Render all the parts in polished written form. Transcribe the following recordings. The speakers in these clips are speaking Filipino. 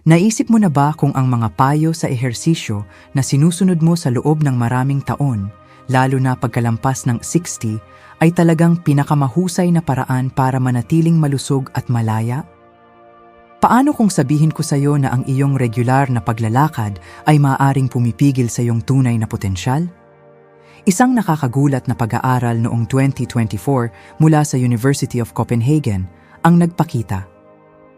Naisip mo na ba kung ang mga payo sa ehersisyo na sinusunod mo sa loob ng maraming taon, lalo na pagkalampas ng 60, ay talagang pinakamahusay na paraan para manatiling malusog at malaya? Paano kung sabihin ko sa iyo na ang iyong regular na paglalakad ay maaaring pumipigil sa iyong tunay na potensyal? Isang nakakagulat na pag-aaral noong 2024 mula sa University of Copenhagen ang nagpakita.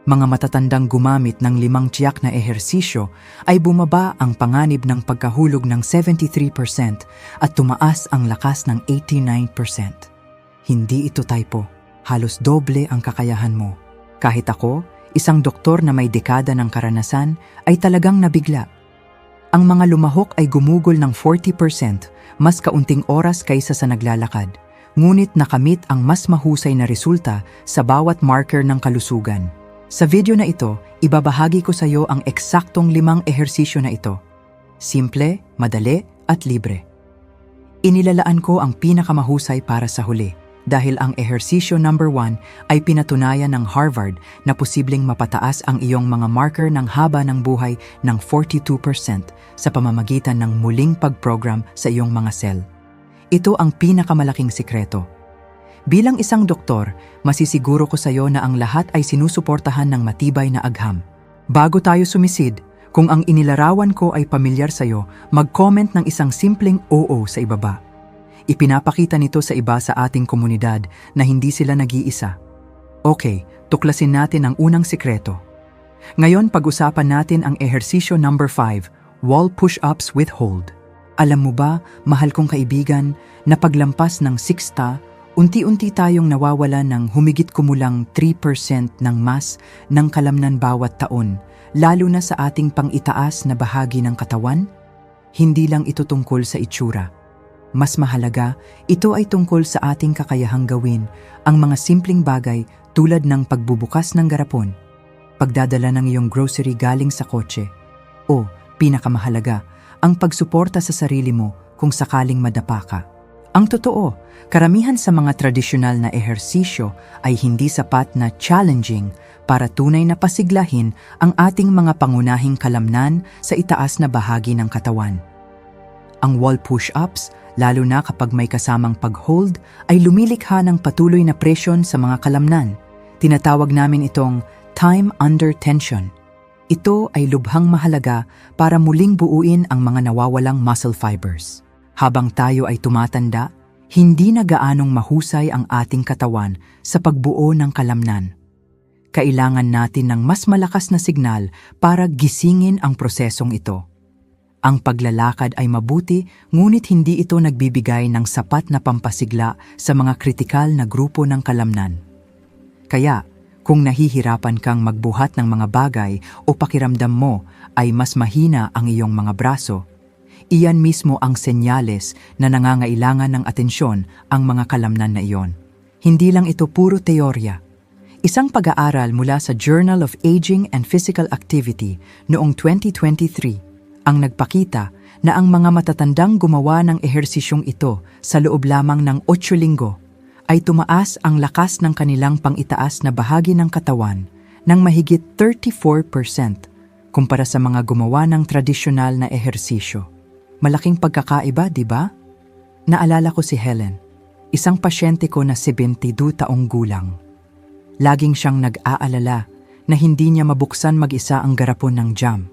Mga matatandang gumamit ng 5 tiyak na ehersisyo ay bumaba ang panganib ng pagkahulog ng 73% at tumaas ang lakas ng 89%. Hindi ito typo, halos doble ang kakayahan mo. Kahit ako, isang doktor na may dekada ng karanasan, ay talagang nabigla. Ang mga lumahok ay gumugol ng 40%, mas kaunting oras kaysa sa naglalakad, ngunit nakamit ang mas mahusay na resulta sa bawat marker ng kalusugan. Sa video na ito, ibabahagi ko sa iyo ang eksaktong 5 ehersisyo na ito. Simple, madali, at libre. Inilalaan ko ang pinakamahusay para sa huli dahil ang ehersisyo number 1 ay pinatunayan ng Harvard na posibleng mapataas ang iyong mga marker ng haba ng buhay ng 42% sa pamamagitan ng muling pag-program sa iyong mga cell. Ito ang pinakamalaking sikreto. Bilang isang doktor, masisiguro ko sa iyo na ang lahat ay sinusuportahan ng matibay na agham. Bago tayo sumisid, kung ang inilarawan ko ay pamilyar sa iyo, mag-comment ng isang simpleng oo sa ibaba. Ipinapakita nito sa iba sa ating komunidad na hindi sila nag-iisa. Okay, tuklasin natin ang unang sikreto. Ngayon pag-usapan natin ang ehersisyo number 5, wall push-ups with hold. Alam mo ba, mahal kong kaibigan, na paglampas ng 6 unti-unti tayong nawawala ng humigit kumulang 3% ng mass ng kalamnan bawat taon, lalo na sa ating pang-itaas na bahagi ng katawan. Hindi lang ito tungkol sa itsura. Mas mahalaga, ito ay tungkol sa ating kakayahang gawin ang mga simpleng bagay tulad ng pagbubukas ng garapon, pagdadala ng iyong grocery galing sa kotse, o pinakamahalaga, ang pagsuporta sa sarili mo kung sakaling madapa ka. Ang totoo, karamihan sa mga tradisyonal na ehersisyo ay hindi sapat na challenging para tunay na pasiglahin ang ating mga pangunahing kalamnan sa itaas na bahagi ng katawan. Ang wall push-ups, lalo na kapag may kasamang pag-hold, ay lumilikha ng patuloy na presyon sa mga kalamnan. Tinatawag namin itong time under tension. Ito ay lubhang mahalaga para muling buuin ang mga nawawalang muscle fibers. Habang tayo ay tumatanda, hindi na gaanong mahusay ang ating katawan sa pagbuo ng kalamnan. Kailangan natin ng mas malakas na signal para gisingin ang prosesong ito. Ang paglalakad ay mabuti, ngunit hindi ito nagbibigay ng sapat na pampasigla sa mga kritikal na grupo ng kalamnan. Kaya, kung nahihirapan kang magbuhat ng mga bagay o pakiramdam mo ay mas mahina ang iyong mga braso, iyan mismo ang senyales na nangangailangan ng atensyon ang mga kalamnan na iyon. Hindi lang ito puro teorya. Isang pag-aaral mula sa Journal of Aging and Physical Activity noong 2023 ang nagpakita na ang mga matatandang gumawa ng ehersisyong ito sa loob lamang ng 8 linggo ay tumaas ang lakas ng kanilang pang-itaas na bahagi ng katawan ng mahigit 34% kumpara sa mga gumawa ng tradisyonal na ehersisyo. Malaking pagkakaiba, di ba? Naalala ko si Helen, isang pasyente ko na 72 taong gulang. Laging siyang nag-aalala na hindi niya mabuksan mag-isa ang garapon ng jam.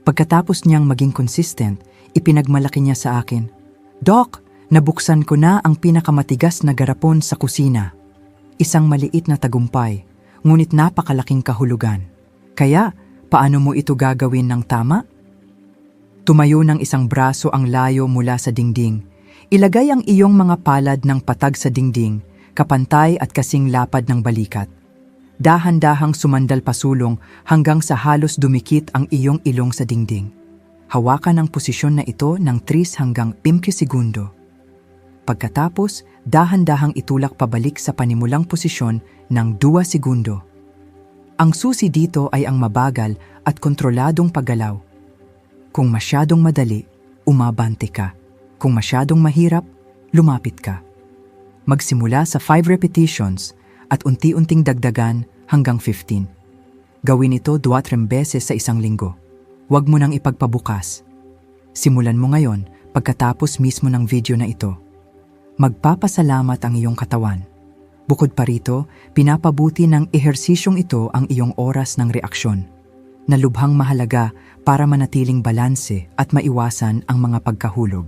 Pagkatapos niyang maging consistent, ipinagmalaki niya sa akin, "Doc, nabuksan ko na ang pinakamatigas na garapon sa kusina." Isang maliit na tagumpay, ngunit napakalaking kahulugan. Kaya, paano mo ito gagawin ng tama? Tumayo ng isang braso ang layo mula sa dingding. Ilagay ang iyong mga palad ng patag sa dingding, kapantay at kasing lapad ng balikat. Dahan-dahang sumandal pasulong hanggang sa halos dumikit ang iyong ilong sa dingding. Hawakan ang posisyon na ito ng 3 hanggang 5 segundo. Pagkatapos, dahan-dahang itulak pabalik sa panimulang posisyon ng 2 segundo. Ang susi dito ay ang mabagal at kontroladong paggalaw. Kung masyadong madali, umabante ka. Kung masyadong mahirap, lumapit ka. Magsimula sa 5 repetitions at unti-unting dagdagan hanggang 15. Gawin ito 2-3 beses sa isang linggo. Huwag mo nang ipagpabukas. Simulan mo ngayon pagkatapos mismo ng video na ito. Magpapasalamat ang iyong katawan. Bukod pa rito, pinapabuti ng ehersisyong ito ang iyong oras ng reaksyon, na lubhang mahalaga para manatiling balanse at maiwasan ang mga pagkahulog.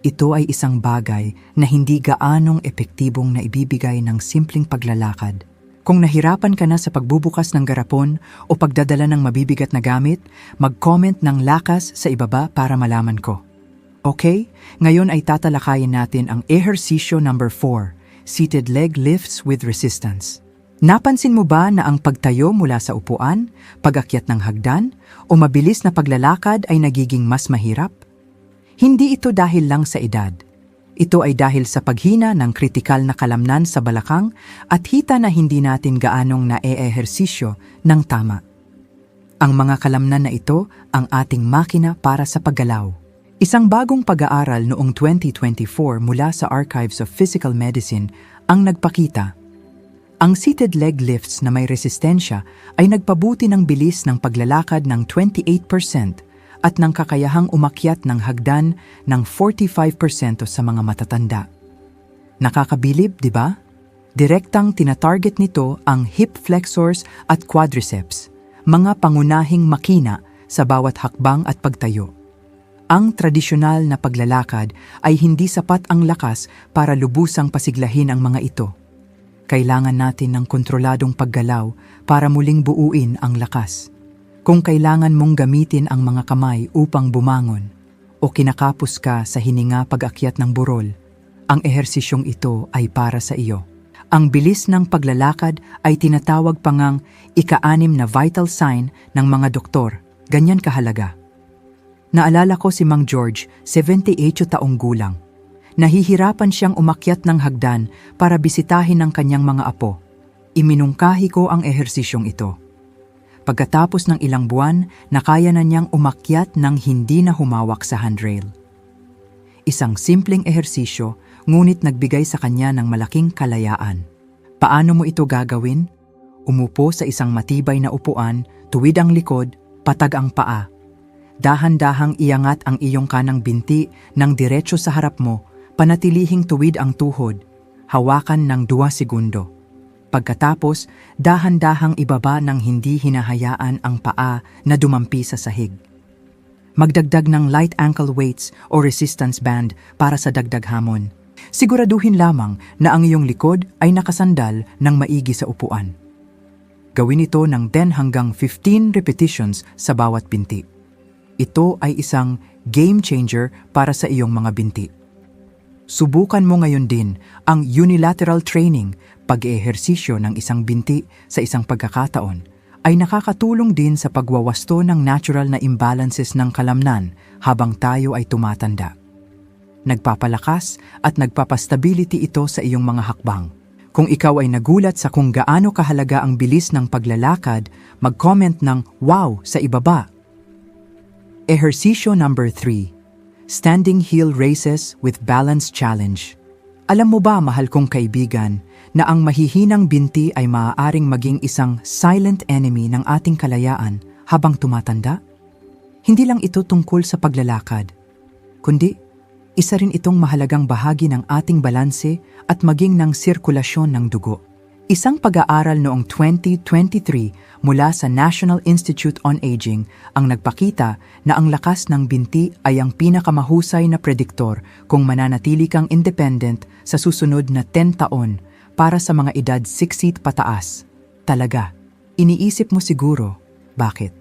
Ito ay isang bagay na hindi gaanong epektibong naibibigay ng simpleng paglalakad. Kung nahirapan ka na sa pagbubukas ng garapon o pagdadala ng mabibigat na gamit, mag-comment ng lakas sa ibaba para malaman ko. Okay, ngayon ay tatalakayin natin ang ehersisyo number 4, seated leg lifts with resistance. Napansin mo ba na ang pagtayo mula sa upuan, pag-akyat ng hagdan, o mabilis na paglalakad ay nagiging mas mahirap? Hindi ito dahil lang sa edad. Ito ay dahil sa paghina ng kritikal na kalamnan sa balakang at hita na hindi natin gaanong na-eehersisyo ng tama. Ang mga kalamnan na ito ang ating makina para sa paggalaw. Isang bagong pag-aaral noong 2024 mula sa Archives of Physical Medicine ang nagpakita. Ang seated leg lifts na may resistensya ay nagpabuti ng bilis ng paglalakad ng 28% at ng kakayahang umakyat ng hagdan ng 45% sa mga matatanda. Nakakabilib, di ba? Direktang tinatarget nito ang hip flexors at quadriceps, mga pangunahing makina sa bawat hakbang at pagtayo. Ang tradisyonal na paglalakad ay hindi sapat ang lakas para lubusang pasiglahin ang mga ito. Kailangan natin ng kontroladong paggalaw para muling buuin ang lakas. Kung kailangan mong gamitin ang mga kamay upang bumangon o kinakapos ka sa hininga pag-akyat ng burol, ang ehersisyong ito ay para sa iyo. Ang bilis ng paglalakad ay tinatawag pangang ika-6 na vital sign ng mga doktor. Ganyan kahalaga. Naalala ko si Mang George, 78 taong gulang. Nahihirapan siyang umakyat ng hagdan para bisitahin ang kanyang mga apo. Iminungkahi ko ang ehersisyong ito. Pagkatapos ng ilang buwan, nakaya na niyang umakyat ng hindi na humawak sa handrail. Isang simpleng ehersisyo, ngunit nagbigay sa kanya ng malaking kalayaan. Paano mo ito gagawin? Umupo sa isang matibay na upuan, tuwid ang likod, patag ang paa. Dahan-dahang iangat ang iyong kanang binti ng diretso sa harap mo, panatilihing tuwid ang tuhod, hawakan ng 2 segundo. Pagkatapos, dahan-dahang ibaba ng hindi hinahayaan ang paa na dumampi sa sahig. Magdagdag ng light ankle weights o resistance band para sa dagdag hamon. Siguraduhin lamang na ang iyong likod ay nakasandal ng maigi sa upuan. Gawin ito ng 10 hanggang 15 repetitions sa bawat binti. Ito ay isang game changer para sa iyong mga binti. Subukan mo ngayon din ang unilateral training, pag-ehersisyo ng isang binti sa isang pagkakataon, ay nakakatulong din sa pagwawasto ng natural na imbalances ng kalamnan habang tayo ay tumatanda. Nagpapalakas at nagpapastability ito sa iyong mga hakbang. Kung ikaw ay nagulat sa kung gaano kahalaga ang bilis ng paglalakad, mag-comment ng "Wow" sa ibaba. Ehersisyo number 3, Standing Heel Raises with Balance Challenge. Alam mo ba, mahal kong kaibigan, na ang mahihinang binti ay maaaring maging isang silent enemy ng ating kalayaan habang tumatanda? Hindi lang ito tungkol sa paglalakad, kundi isa rin itong mahalagang bahagi ng ating balanse at maging ng sirkulasyon ng dugo. Isang pag-aaral noong 2023 mula sa National Institute on Aging ang nagpakita na ang lakas ng binti ay ang pinakamahusay na prediktor kung mananatili kang independent sa susunod na 10 taon para sa mga edad 60 pataas. Talaga, iniisip mo siguro, bakit?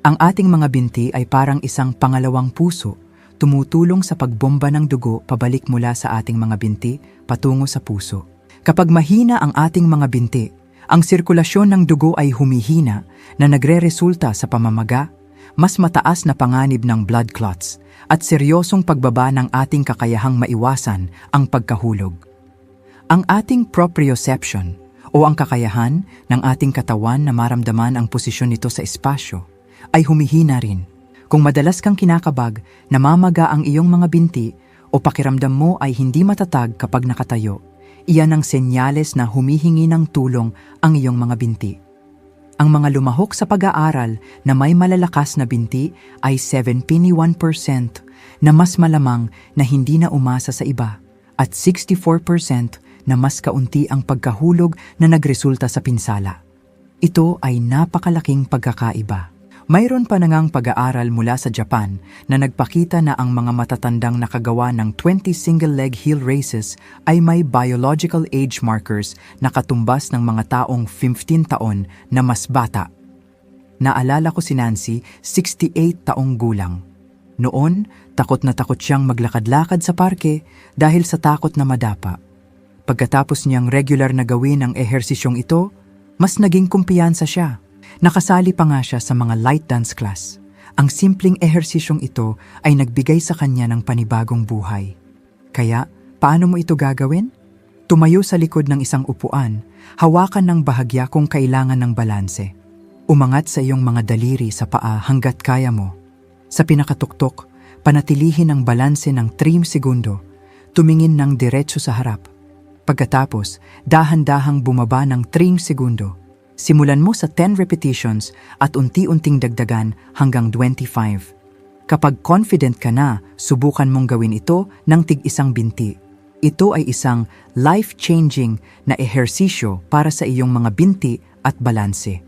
Ang ating mga binti ay parang isang pangalawang puso, tumutulong sa pagbomba ng dugo pabalik mula sa ating mga binti patungo sa puso. Kapag mahina ang ating mga binti, ang sirkulasyon ng dugo ay humihina na nagre-resulta sa pamamaga, mas mataas na panganib ng blood clots at seryosong pagbaba ng ating kakayahang maiwasan ang pagkahulog. Ang ating proprioception o ang kakayahan ng ating katawan na maramdaman ang posisyon nito sa espasyo ay humihina rin. Kung madalas kang kinakabag, namamaga ang iyong mga binti o pakiramdam mo ay hindi matatag kapag nakatayo, iyan ang senyales na humihingi ng tulong ang iyong mga binti. Ang mga lumahok sa pag-aaral na may malalakas na binti ay 71% na mas malamang na hindi na umasa sa iba at 64% na mas kaunti ang pagkahulog na nagresulta sa pinsala. Ito ay napakalaking pagkakaiba. Mayroon pa nangang pag-aaral mula sa Japan na nagpakita na ang mga matatandang nakagawa ng 20 single-leg heel races ay may biological age markers na katumbas ng mga taong 15 taon na mas bata. Naalala ko si Nancy, 68 taong gulang. Noon, takot na takot siyang maglakad-lakad sa parke dahil sa takot na madapa. Pagkatapos niyang regular na gawin ang ehersisyong ito, mas naging kumpiyansa siya. Nakasali pa nga siya sa mga light dance class. Ang simpleng ehersisyong ito ay nagbigay sa kanya ng panibagong buhay. Kaya, paano mo ito gagawin? Tumayo sa likod ng isang upuan, hawakan ng bahagya kung kailangan ng balanse. Umangat sa iyong mga daliri sa paa hanggat kaya mo. Sa pinakatuktok, panatilihin ang balanse ng 3 segundo, tumingin ng diretso sa harap. Pagkatapos, dahan-dahang bumaba ng 3 segundo. Simulan mo sa 10 repetitions at unti-unting dagdagan hanggang 25. Kapag confident ka na, subukan mong gawin ito ng tig-isang binti. Ito ay isang life-changing na ehersisyo para sa iyong mga binti at balanse.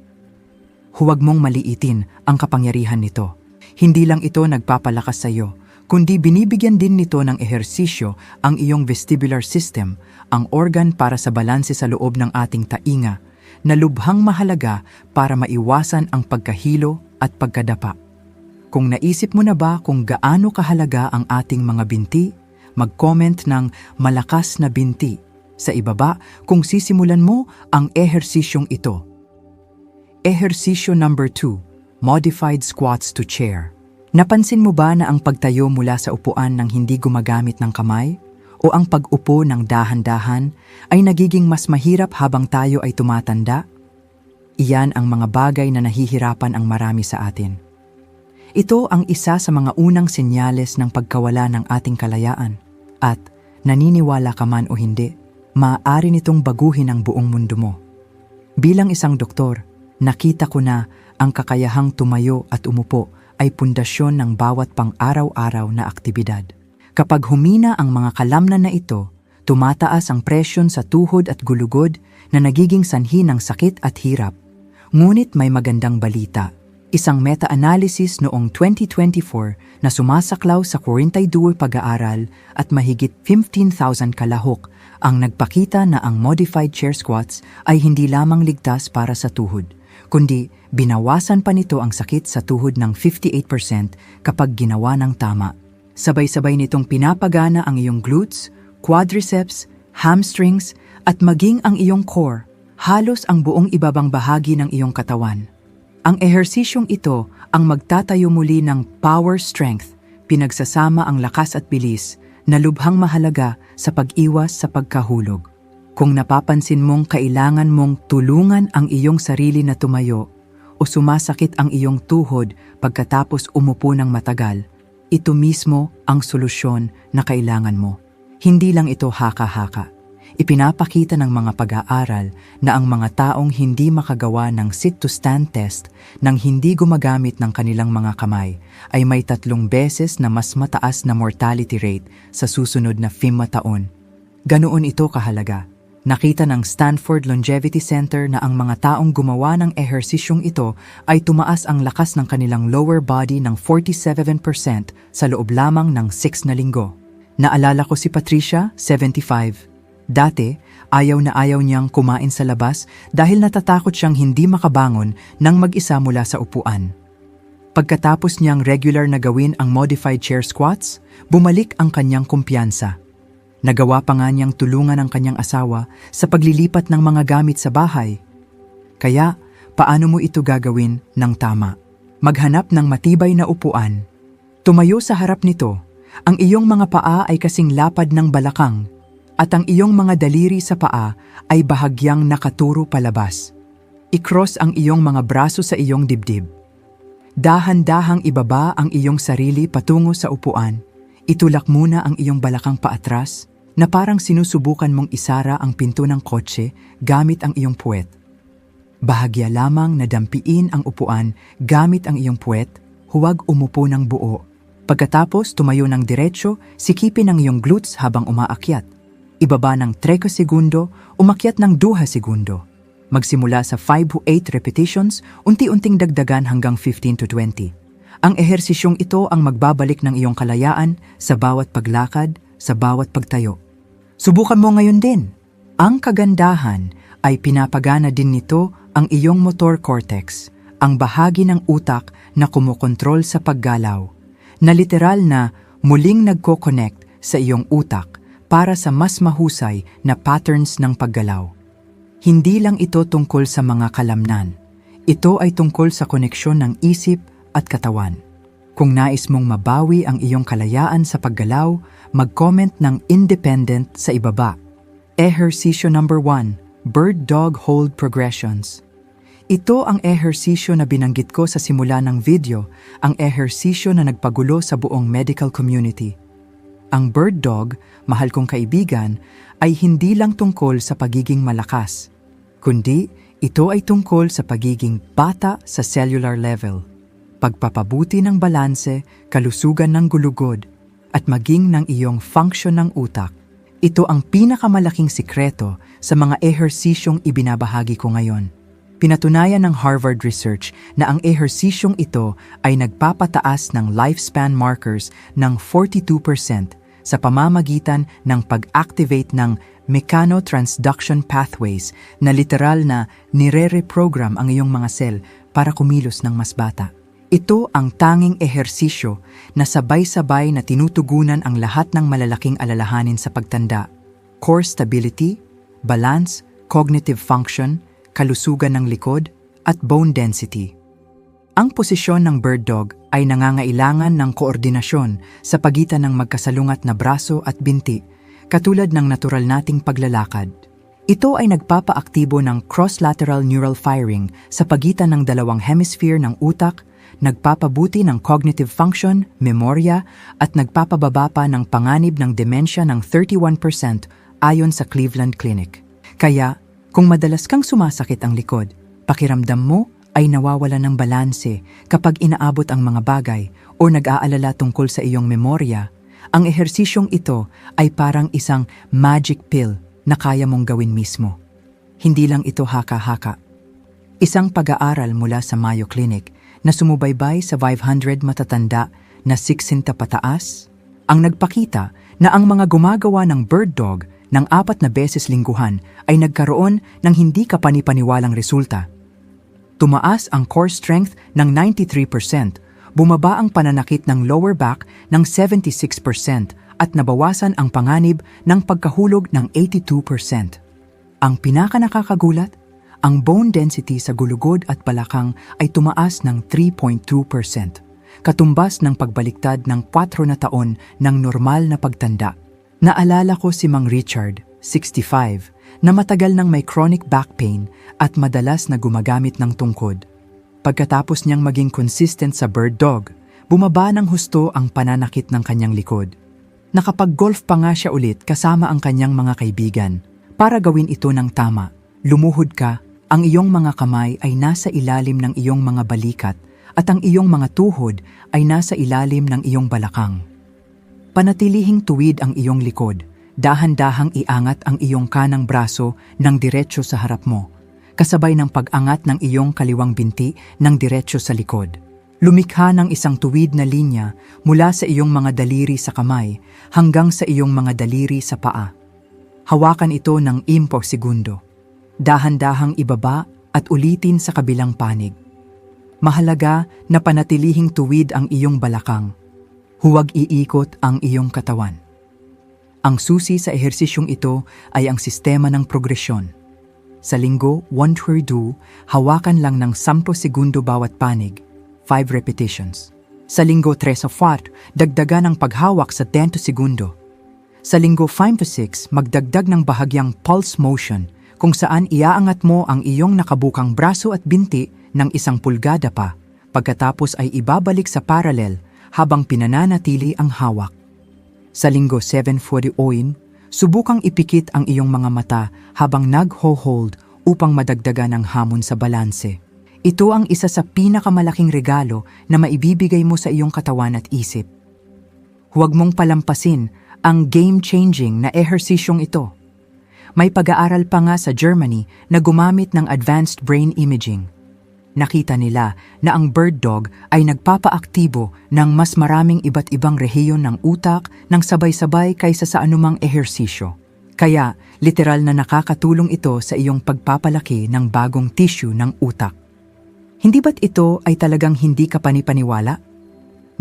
Huwag mong maliitin ang kapangyarihan nito. Hindi lang ito nagpapalakas sa iyo, kundi binibigyan din nito ng ehersisyo ang iyong vestibular system, ang organ para sa balanse sa loob ng ating tainga, na lubhang mahalaga para maiwasan ang pagkahilo at pagkadapa. Kung naisip mo na ba kung gaano kahalaga ang ating mga binti, mag-comment ng malakas na binti sa ibaba kung sisimulan mo ang ehersisyong ito. Ehersisyo number 2, modified squats to chair. Napansin mo ba na ang pagtayo mula sa upuan ng hindi gumagamit ng kamay o ang pag-upo ng dahan-dahan ay nagiging mas mahirap habang tayo ay tumatanda? Iyan ang mga bagay na nahihirapan ang marami sa atin. Ito ang isa sa mga unang senyales ng pagkawala ng ating kalayaan. At, naniniwala ka man o hindi, maaari nitong baguhin ang buong mundo mo. Bilang isang doktor, nakita ko na ang kakayahang tumayo at umupo ay pundasyon ng bawat pang-araw-araw na aktibidad. Kapag humina ang mga kalamnan na ito, tumataas ang presyon sa tuhod at gulugod na nagiging sanhi ng sakit at hirap. Ngunit may magandang balita. Isang meta-analysis noong 2024 na sumasaklaw sa 42 pag-aaral at mahigit 15,000 kalahok ang nagpakita na ang modified chair squats ay hindi lamang ligtas para sa tuhod, kundi binawasan pa nito ang sakit sa tuhod ng 58% kapag ginawa ng tama. Sabay-sabay nitong pinapagana ang iyong glutes, quadriceps, hamstrings, at maging ang iyong core, halos ang buong ibabang bahagi ng iyong katawan. Ang ehersisyong ito ang magtatayo muli ng power strength, pinagsasama ang lakas at bilis na lubhang mahalaga sa pag-iwas sa pagkahulog. Kung napapansin mong kailangan mong tulungan ang iyong sarili na tumayo o sumasakit ang iyong tuhod pagkatapos umupo ng matagal, ito mismo ang solusyon na kailangan mo. Hindi lang ito haka-haka. Ipinapakita ng mga pag-aaral na ang mga taong hindi makagawa ng sit-to-stand test nang hindi gumagamit ng kanilang mga kamay ay may 3 beses na mas mataas na mortality rate sa susunod na 5 taon. Ganoon ito kahalaga. Nakita ng Stanford Longevity Center na ang mga taong gumawa ng ehersisyong ito ay tumaas ang lakas ng kanilang lower body ng 47% sa loob lamang ng 6 na linggo. Naalala ko si Patricia, 75. Dati, ayaw na ayaw niyang kumain sa labas dahil natatakot siyang hindi makabangon nang mag-isa mula sa upuan. Pagkatapos niyang regular na gawin ang modified chair squats, bumalik ang kanyang kumpiyansa. Nagawa pa nga niyang tulungan ang kanyang asawa sa paglilipat ng mga gamit sa bahay. Kaya, paano mo ito gagawin ng tama? Maghanap ng matibay na upuan. Tumayo sa harap nito. Ang iyong mga paa ay kasing lapad ng balakang at ang iyong mga daliri sa paa ay bahagyang nakaturo palabas. I-cross ang iyong mga braso sa iyong dibdib. Dahan-dahang ibaba ang iyong sarili patungo sa upuan. Itulak muna ang iyong balakang paatras na parang sinusubukan mong isara ang pinto ng kotse gamit ang iyong puwet. Bahagya lamang na dampiin ang upuan gamit ang iyong puwet, huwag umupo ng buo. Pagkatapos tumayo ng diretsyo, sikipin ang iyong glutes habang umaakyat. Ibaba ng 3 segundo, umakyat ng 2 segundo. Magsimula sa 5 to 8 repetitions, unti-unting dagdagan hanggang 15 to 20. Ang ehersisyong ito ang magbabalik ng iyong kalayaan sa bawat paglakad, sa bawat pagtayo. Subukan mo ngayon din. Ang kagandahan ay pinapagana din nito ang iyong motor cortex, ang bahagi ng utak na kumokontrol sa paggalaw, na literal na muling nagko-connect sa iyong utak para sa mas mahusay na patterns ng paggalaw. Hindi lang ito tungkol sa mga kalamnan. Ito ay tungkol sa koneksyon ng isip at katawan. Kung nais mong mabawi ang iyong kalayaan sa paggalaw, mag-comment ng independent sa ibaba. Ehersisyo number 1, Bird Dog Hold Progressions. Ito ang ehersisyo na binanggit ko sa simula ng video, ang ehersisyo na nagpagulo sa buong medical community. Ang bird dog, mahal kong kaibigan, ay hindi lang tungkol sa pagiging malakas, kundi ito ay tungkol sa pagiging bata sa cellular level, pagpapabuti ng balanse, kalusugan ng gulugod, at maging ng iyong function ng utak. Ito ang pinakamalaking sikreto sa mga ehersisyong ibinabahagi ko ngayon. Pinatunayan ng Harvard Research na ang ehersisyong ito ay nagpapataas ng lifespan markers ng 42% sa pamamagitan ng pag-activate ng mechanotransduction pathways na literal na nire-reprogram ang iyong mga cell para kumilos ng mas bata. Ito ang tanging ehersisyo na sabay-sabay na tinutugunan ang lahat ng malalaking alalahanin sa pagtanda: core stability, balance, cognitive function, kalusugan ng likod, at bone density. Ang posisyon ng bird dog ay nangangailangan ng koordinasyon sa pagitan ng magkasalungat na braso at binti, katulad ng natural nating paglalakad. Ito ay nagpapaaktibo ng cross-lateral neural firing sa pagitan ng dalawang hemisphere ng utak, nagpapabuti ng cognitive function, memorya, at nagpapababa pa ng panganib ng demensya ng 31% ayon sa Cleveland Clinic. Kaya, kung madalas kang sumasakit ang likod, pakiramdam mo ay nawawala ng balanse kapag inaabot ang mga bagay o nag-aalala tungkol sa iyong memorya, ang ehersisyong ito ay parang isang magic pill na kaya mong gawin mismo. Hindi lang ito haka-haka. Isang pag-aaral mula sa Mayo Clinic na sumubaybay sa 500 matatanda na 60 pataas, ang nagpakita na ang mga gumagawa ng bird dog ng 4 na beses lingguhan ay nagkaroon ng hindi kapanipaniwalang resulta. Tumaas ang core strength ng 93%, bumaba ang pananakit ng lower back ng 76% at nabawasan ang panganib ng pagkahulog ng 82%. Ang pinakanakakagulat, ang bone density sa gulugod at balakang ay tumaas ng 3.2%, katumbas ng pagbaliktad ng 4 na taon ng normal na pagtanda. Naalala ko si Mang Richard, 65, na matagal nang may chronic back pain at madalas na gumagamit ng tungkod. Pagkatapos niyang maging consistent sa bird dog, bumaba ng husto ang pananakit ng kanyang likod. Nakapag-golf pa nga siya ulit kasama ang kanyang mga kaibigan. Para gawin ito ng tama, lumuhod ka, ang iyong mga kamay ay nasa ilalim ng iyong mga balikat at ang iyong mga tuhod ay nasa ilalim ng iyong balakang. Panatilihing tuwid ang iyong likod. Dahan-dahang iangat ang iyong kanang braso ng diretsyo sa harap mo, kasabay ng pag-angat ng iyong kaliwang binti ng diretsyo sa likod. Lumikha ng isang tuwid na linya mula sa iyong mga daliri sa kamay hanggang sa iyong mga daliri sa paa. Hawakan ito ng 10 segundo. Dahan-dahang ibaba at ulitin sa kabilang panig. Mahalaga na panatilihing tuwid ang iyong balakang. Huwag iikot ang iyong katawan. Ang susi sa ehersisyong ito ay ang sistema ng progresyon. Sa linggo, 1 to 2, hawakan lang ng 10 segundo bawat panig, 5 repetitions. Sa linggo 3 o 4, dagdagan ang paghawak sa 10 segundo. Sa linggo 5 to 6, magdagdag ng bahagyang pulse motion kung saan iaangat mo ang iyong nakabukang braso at binti ng 1 pulgada pa, pagkatapos ay ibabalik sa parallel habang pinananatili ang hawak. Sa linggo 7 to 8, subukang ipikit ang iyong mga mata habang nag-hold upang madagdagan ang hamon sa balanse. Ito ang isa sa pinakamalaking regalo na maibibigay mo sa iyong katawan at isip. Huwag mong palampasin ang game-changing na ehersisyong ito. May pag-aaral pa nga sa Germany na gumamit ng advanced brain imaging. Nakita nila na ang bird dog ay nagpapaaktibo ng mas maraming iba't ibang rehiyon ng utak ng sabay-sabay kaysa sa anumang ehersisyo. Kaya, literal na nakakatulong ito sa iyong pagpapalaki ng bagong tissue ng utak. Hindi ba't ito ay talagang hindi ka panipaniwala?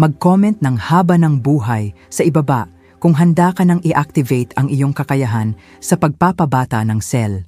Mag-comment ng haba ng buhay sa ibaba kung handa ka nang i-activate ang iyong kakayahan sa pagpapabata ng cell.